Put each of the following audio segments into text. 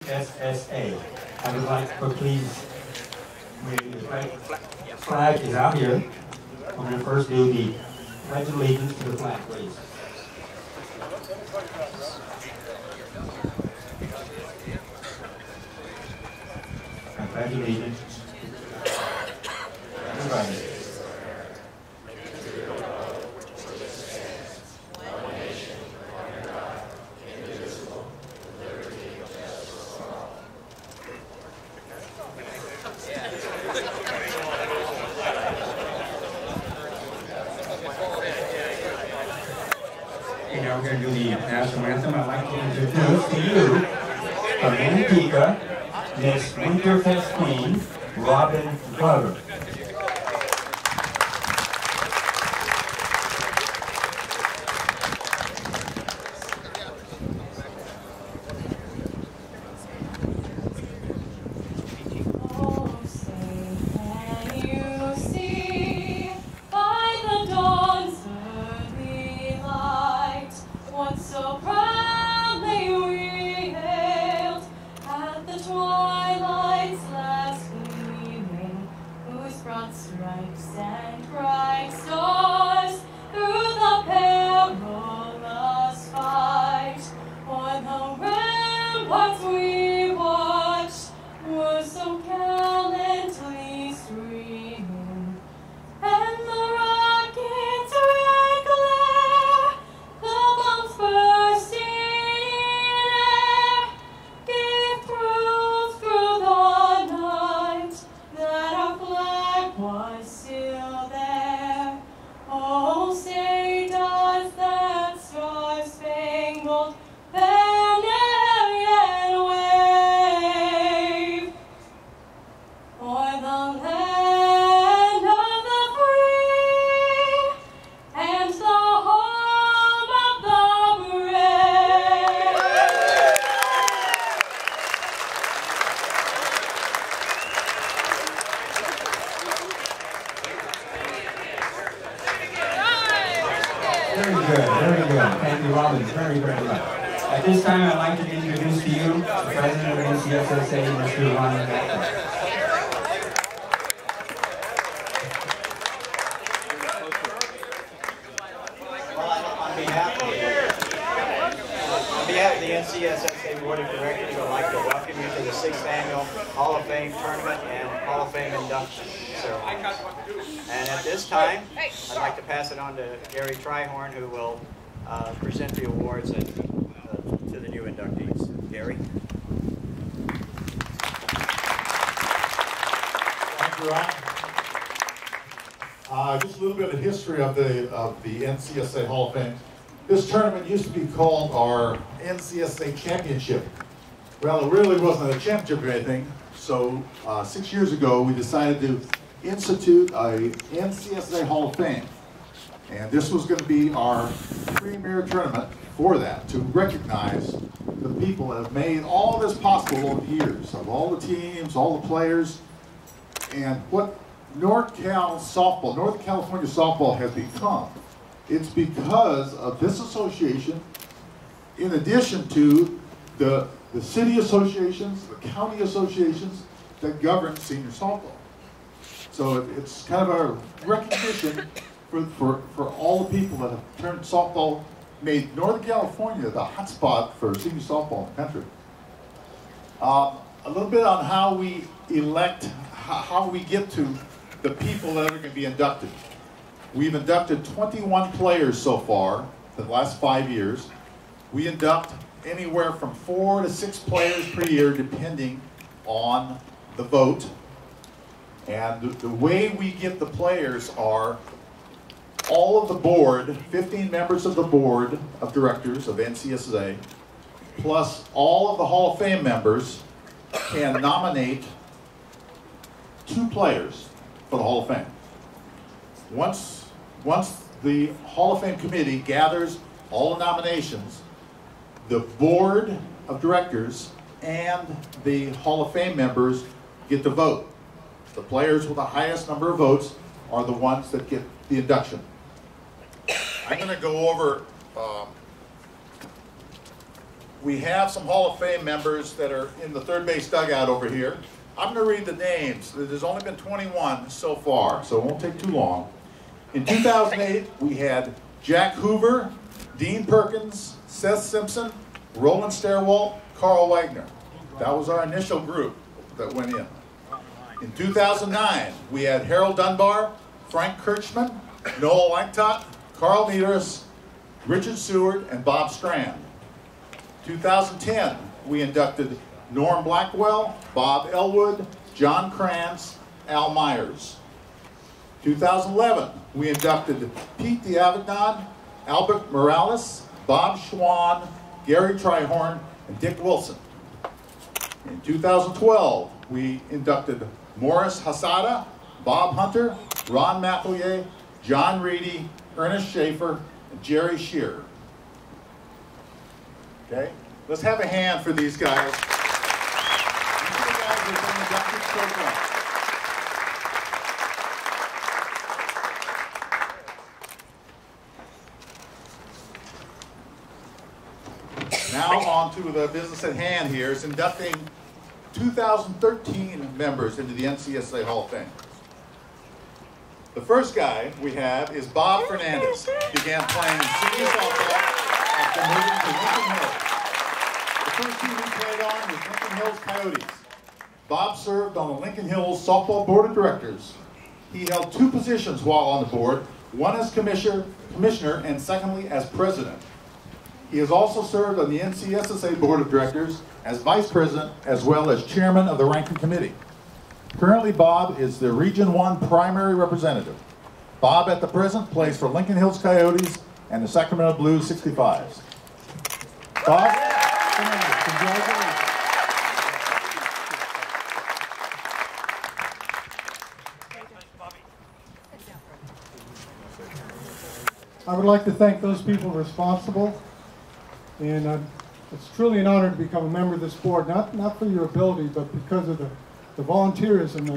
NCSSA. I would like for please, the flag is out here. I'm going to first do the Pledge of Allegiance to the flag, please. I pledge allegiance to the flag. Now we're going to do the national anthem. I'd like to introduce to you from Manteca, Miss Winterfest Queen, Robin Glover. So proudly we hailed at the twilight's last gleaming, whose broad stripes and bright stars through the perilous fight o'er the ramparts we watched were so gallantly streaming, and the rockets' red glare, the bombs bursting in air, gave proof through the night that our flag was still there. Oh, say does that star-spangled banner yet wave o'er the land of the free and the home of the brave. Very good, very good. Thank you, Robin, very, very much. At this time, I'd like to introduce to you the President of NCSSA, Mr. Ron Manteca. On behalf of the NCSSA Board of Directors, I'd like to welcome you to the 6th Annual Hall of Fame Tournament and Hall of Fame Induction Ceremony. And at this time, I'd like to pass it on to Gary Trihorn, who will present the awards to the new inductees. Gary? Thank you, Ron. Just a little bit of history of the NCSA Hall of Fame. This tournament used to be called our NCSA Championship. Well, it really wasn't a championship or anything. So 6 years ago, we decided to institute a NCSA Hall of Fame. And this was going to be our premier tournament for that, to recognize the people that have made all this possible over the years, of all the teams, all the players, and what North California softball has become. It's because of this association, in addition to the city associations, the county associations that govern senior softball. So it's kind of a recognition for all the people that have turned softball, made Northern California the hotspot for senior softball in the country. A little bit on how we elect, how we get to the people that are going to be inducted. We've inducted 21 players so far in the last 5 years. We induct anywhere from 4 to 6 players per year, depending on the vote. And the way we get the players are all of the board, 15 members of the board of directors of NCSA, plus all of the Hall of Fame members can nominate 2 players for the Hall of Fame. Once the Hall of Fame committee gathers all the nominations, the board of directors and the Hall of Fame members get to vote. The players with the highest number of votes are the ones that get the induction. I'm going to go over we have some Hall of Fame members that are in the third base dugout over here. I'm going to read the names. There's only been 21 so far, so it won't take too long. In 2008, we had Jack Hoover, Dean Perkins, Seth Simpson, Roland Stairwell, Carl Wagner. That was our initial group that went in. In 2009, we had Harold Dunbar, Frank Kirchman, Noel Langtot, Carl Niederus, Richard Seward, and Bob Strand. 2010, we inducted Norm Blackwell, Bob Elwood, John Krantz, Al Myers. 2011, we inducted Pete D'Avignon, Albert Morales, Bob Schwann, Gary Trihorn, and Dick Wilson. In 2012, we inducted Morris Hasada, Bob Hunter, Ron Mathelier, John Reedy, Ernest Schaefer, and Jerry Shearer. Okay, let's have a hand for these guys. These are the guys that have been inducted so far. Now on to the business at hand here is inducting 2013 members into the NCSA Hall of Fame. The first guy we have is Bob Fernandez. He began playing senior softball after moving to Lincoln Hills. The first team he played on was Lincoln Hills Coyotes. Bob served on the Lincoln Hills Softball Board of Directors. He held 2 positions while on the board, one as commissioner and secondly as president. He has also served on the NCSSA Board of Directors as Vice President as well as Chairman of the Ranking Committee. Currently, Bob is the Region 1 primary representative. Bob at the present plays for Lincoln Hills Coyotes and the Sacramento Blues 65s. Bob, congratulations. I would like to thank those people responsible. And it's truly an honor to become a member of this board, not for your ability, but because of the volunteers and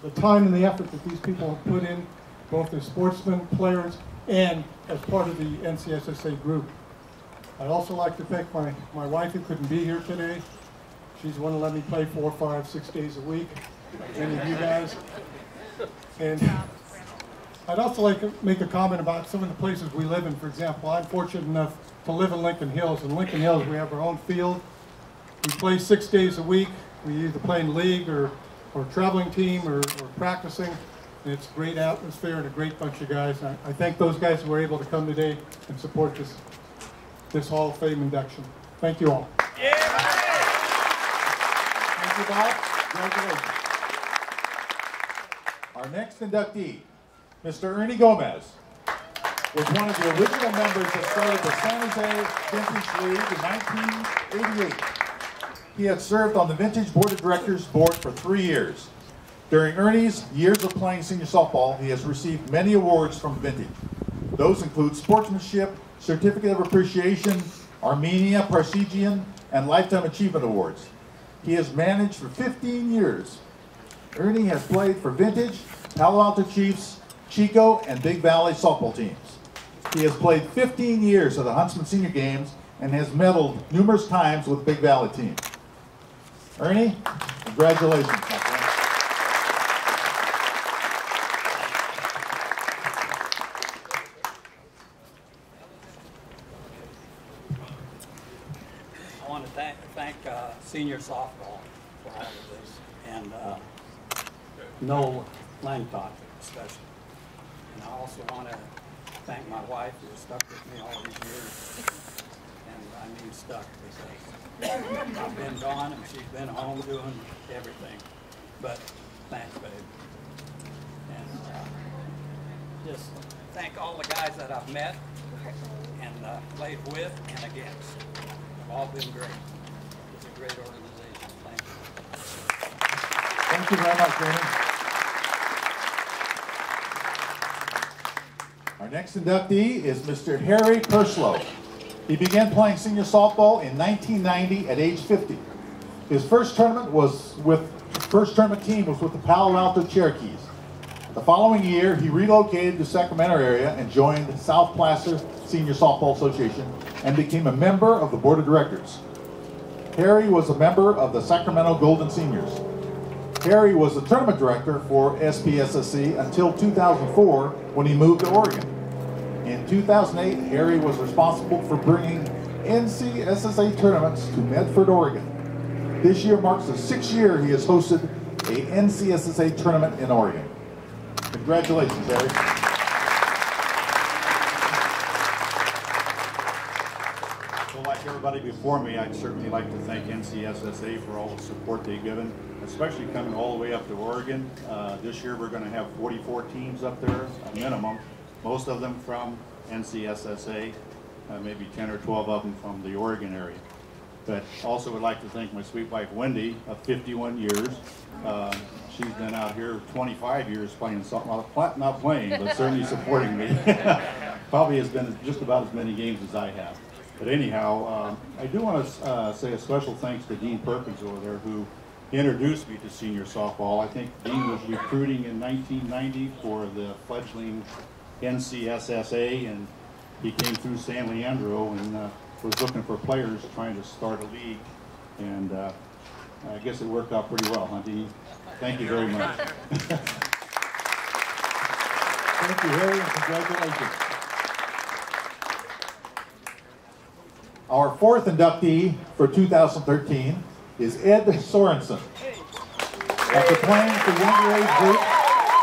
the time and the effort that these people have put in, both as sportsmen, players, and as part of the NCSSA group. I'd also like to thank my wife who couldn't be here today. She's the one who let me play 4, 5, 6 days a week, many of you guys. And I'd also like to make a comment about some of the places we live in. For example, I'm fortunate enough to live in Lincoln Hills. In Lincoln Hills, we have our own field. We play 6 days a week. We either play in league or traveling team or practicing. And it's a great atmosphere and a great bunch of guys. And I thank those guys who were able to come today and support this Hall of Fame induction. Thank you all. Yeah. Thank you, Bob. Congratulations. Our next inductee, Mr. Ernie Gomez, was one of the original members that started the San Jose Vintage League in 1988. He had served on the Vintage Board of Directors board for 3 years. During Ernie's years of playing senior softball, he has received many awards from Vintage. Those include Sportsmanship, Certificate of Appreciation, Armenia, Parsegian, and Lifetime Achievement Awards. He has managed for 15 years. Ernie has played for Vintage, Palo Alto Chiefs, Chico, and Big Valley softball teams. He has played 15 years at the Huntsman Senior Games and has medaled numerous times with Big Valley team. Ernie, congratulations, my friend. I want to thank senior softball for all of this, and Noel Langtot especially. And I also want to thank my wife who has stuck with me all these years. And I mean stuck because I've been gone and she's been home doing everything. But thanks, babe. And just thank all the guys that I've met and played with and against. They've all been great. It's a great organization. Thank you. Thank you very much, Ernie. Our next inductee is Mr. Harry Perslow. He began playing senior softball in 1990 at age 50. His first tournament team was with the Palo Alto Cherokees. The following year, he relocated to Sacramento area and joined South Placer Senior Softball Association and became a member of the board of directors. Harry was a member of the Sacramento Golden Seniors. Harry was the tournament director for SPSSC until 2004 when he moved to Oregon. In 2008, Harry was responsible for bringing NCSSA tournaments to Medford, Oregon. This year marks the 6th year he has hosted a NCSSA tournament in Oregon. Congratulations, Harry. Well, like everybody before me, I'd certainly like to thank NCSSA for all the support they've given, especially coming all the way up to Oregon. This year we're going to have 44 teams up there, a minimum, most of them from NCSSA, maybe 10 or 12 of them from the Oregon area. But also would like to thank my sweet wife Wendy of 51 years. She's been out here 25 years playing something, not playing, but certainly supporting me. Probably has been just about as many games as I have. But anyhow, I do want to say a special thanks to Dean Perkins over there, who introduced me to senior softball. I think Dean was recruiting in 1990 for the fledgling NCSSA, and he came through San Leandro and was looking for players trying to start a league. And I guess it worked out pretty well, huh, Dean? Thank you very much. Thank you, Harry, and congratulations. Our 4th inductee for 2013 is Ed Sorensen. After playing for younger age groups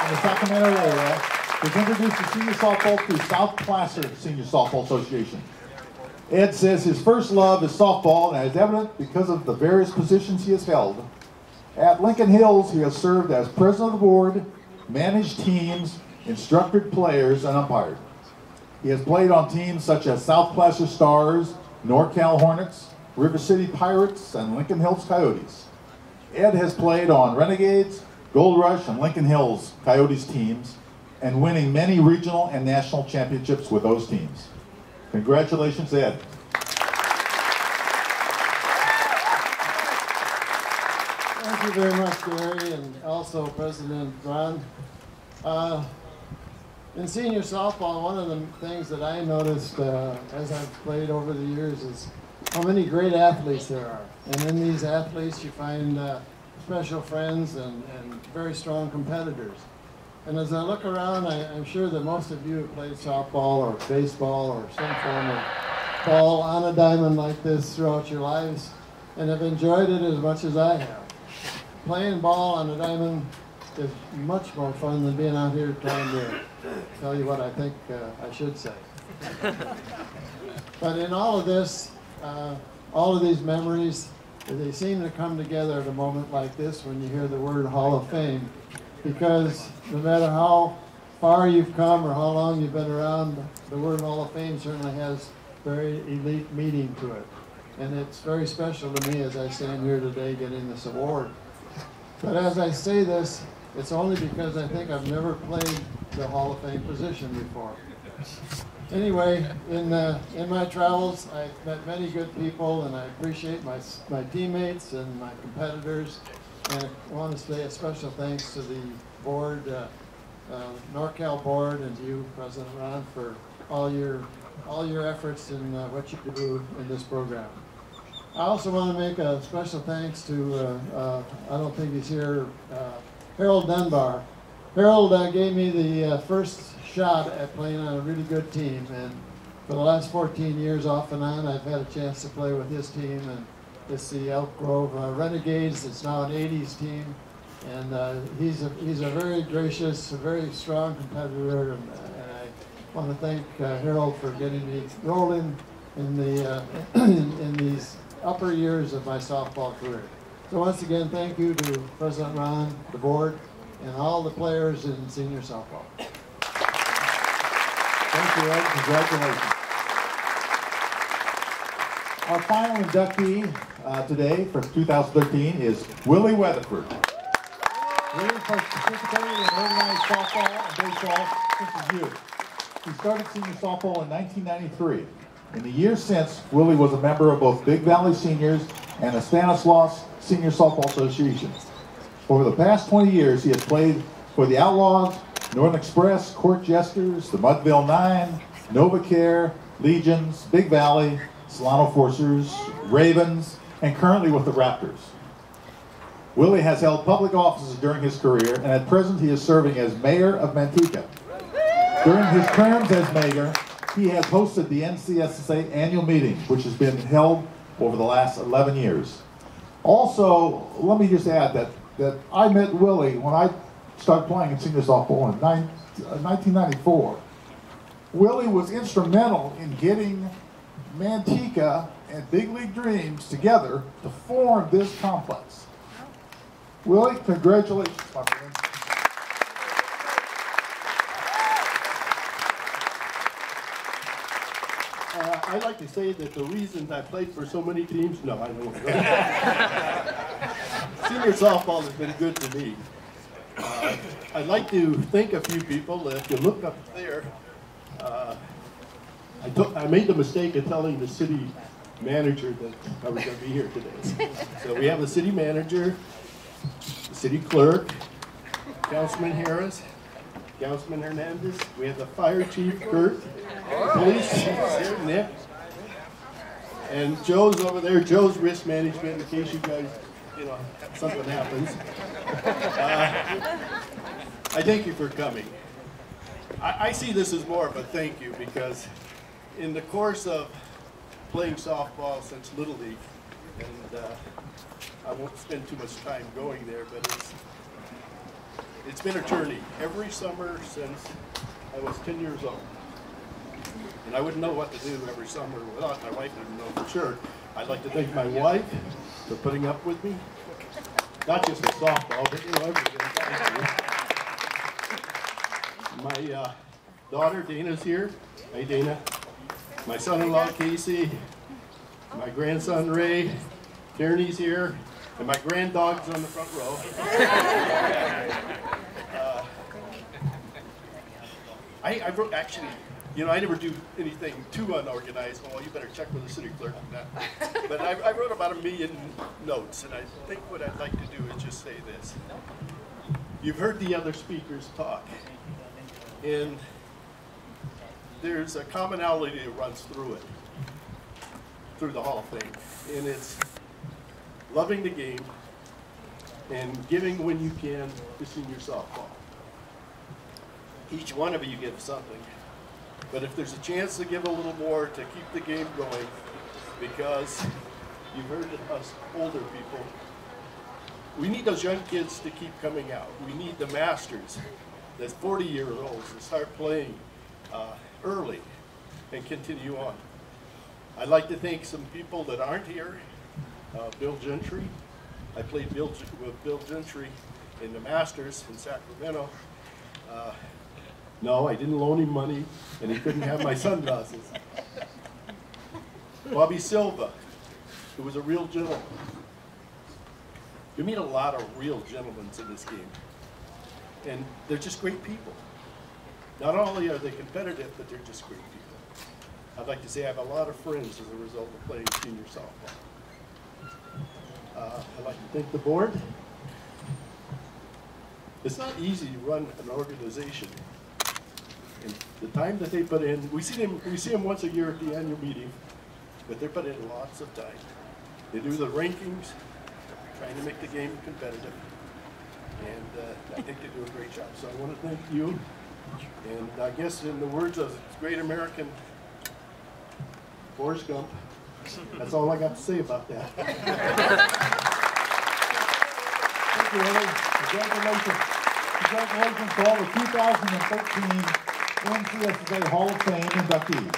in the Sacramento area, he was introduced to senior softball through South Placer Senior Softball Association. Ed says his first love is softball, and is evident because of the various positions he has held. At Lincoln Hills, he has served as president of the board, managed teams, instructed players, and umpired. He has played on teams such as South Placer Stars, NorCal Hornets, River City Pirates, and Lincoln Hills Coyotes. Ed has played on Renegades, Gold Rush, and Lincoln Hills Coyotes teams, and winning many regional and national championships with those teams. Congratulations, Ed. Thank you very much, Gary, and also President Ron. In senior softball, one of the things that I noticed as I've played over the years is how many great athletes there are. And in these athletes, you find special friends and very strong competitors. And as I look around, I'm sure that most of you have played softball or baseball or some form of ball on a diamond like this throughout your lives and have enjoyed it as much as I have. Playing ball on a diamond is much more fun than being out here trying to tell you what I think I should say. But in all of this, all of these memories, they seem to come together at a moment like this when you hear the word Hall of Fame. Because no matter how far you've come or how long you've been around, the word Hall of Fame certainly has very elite meaning to it. And it's very special to me as I stand here today getting this award. But as I say this, it's only because I think I've never played the Hall of Fame position before. Anyway, in my travels, I've met many good people, and I appreciate my teammates and my competitors. And I want to say a special thanks to the board, NorCal board, and to you, President Ron, for all your efforts in what you do in this program. I also want to make a special thanks to, I don't think he's here, Harold Dunbar. Harold gave me the first shot at playing on a really good team, and for the last 14 years off and on, I've had a chance to play with his team, and it's the Elk Grove Renegades. It's now an 80s team, and he's a very gracious, a very strong competitor, and I want to thank Harold for getting me rolling in the in these upper years of my softball career. So once again, thank you to President Ron, the board, and all the players in senior softball. Thank you, Ed. Congratulations. Our final inductee today for 2013 is Willie Weatherford. Willie participated in organized softball and baseball since his youth. He started senior softball in 1993. In the years since, Willie was a member of both Big Valley Seniors and the Stanislaus Senior Softball Association. Over the past 20 years, he has played for the Outlaws, Northern Express, Court Jesters, the Mudville Nine, NovaCare, Legions, Big Valley, Solano Forcers, Ravens, and currently with the Raptors. Willie has held public offices during his career, and at present he is serving as mayor of Manteca. During his terms as mayor, he has hosted the NCSSA annual meeting, which has been held over the last 11 years. Also, let me just add that I met Willie when I started playing in senior softball in 1994. Willie was instrumental in getting Manteca and Big League Dreams together to form this complex. Willie, congratulations, my friend. I'd like to say that the reasons I played for so many teams, no, I don't. Senior softball has been good to me. I'd like to thank a few people. If you look up there, I made the mistake of telling the city manager that I was going to be here today. So we have the city manager, the city clerk, Councilman Harris, Councilman Hernandez. We have the fire chief, Kurt, police chief, here, Nick, and Joe's over there. Joe's risk management in case you guys, something happens. I thank you for coming. I see this as more of a thank you because in the course of playing softball since Little League, and I won't spend too much time going there, but it's been a journey every summer since I was 10 years old. And I wouldn't know what to do every summer without my wife, I know for sure. I'd like to thank my wife for putting up with me. Not just with softball, but everything. My daughter, Dana's here. Hey, Dana. My son-in-law, Casey. My grandson, Ray. Tierney's here. And my granddog's on the front row. I wrote, actually, I never do anything too unorganized. Well, you better check with the city clerk on that. But I wrote about 1 million notes, and I think what I'd like to do is just say this. You've heard the other speakers talk, and there's a commonality that runs through it, through the Hall of Fame, and it's loving the game and giving when you can to senior softball. Each one of you gives something. But if there's a chance to give a little more to keep the game going, because you've heard us older people, we need those young kids to keep coming out. We need the masters, the 40-year-olds to start playing early and continue on. I'd like to thank some people that aren't here. Bill Gentry. I played with Bill Gentry in the Masters in Sacramento. No, I didn't loan him money, and he couldn't have my sunglasses. Bobby Silva, who was a real gentleman. You meet a lot of real gentlemen in this game, and they're just great people. Not only are they competitive, but they're just great people. I'd like to say I have a lot of friends as a result of playing senior softball. I'd like to thank the board. It's not easy to run an organization. And the time that they put in, we see them once a year at the annual meeting, but they put in lots of time. They do the rankings, trying to make the game competitive, and I think they do a great job. So I want to thank you, and I guess in the words of great American Forrest Gump, that's all I got to say about that. Thank you, Willie. Congratulations to all the 2013 NCSSA Hall of Fame inductees.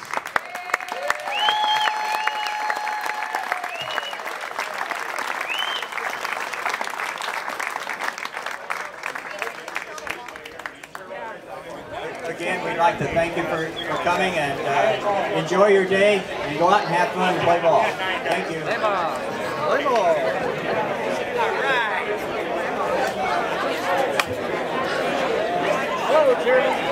Again, we'd like to thank you for coming, and enjoy your day, and go out and have fun and play ball. Thank you. Play ball. Play ball. All right. Hello, Jerry.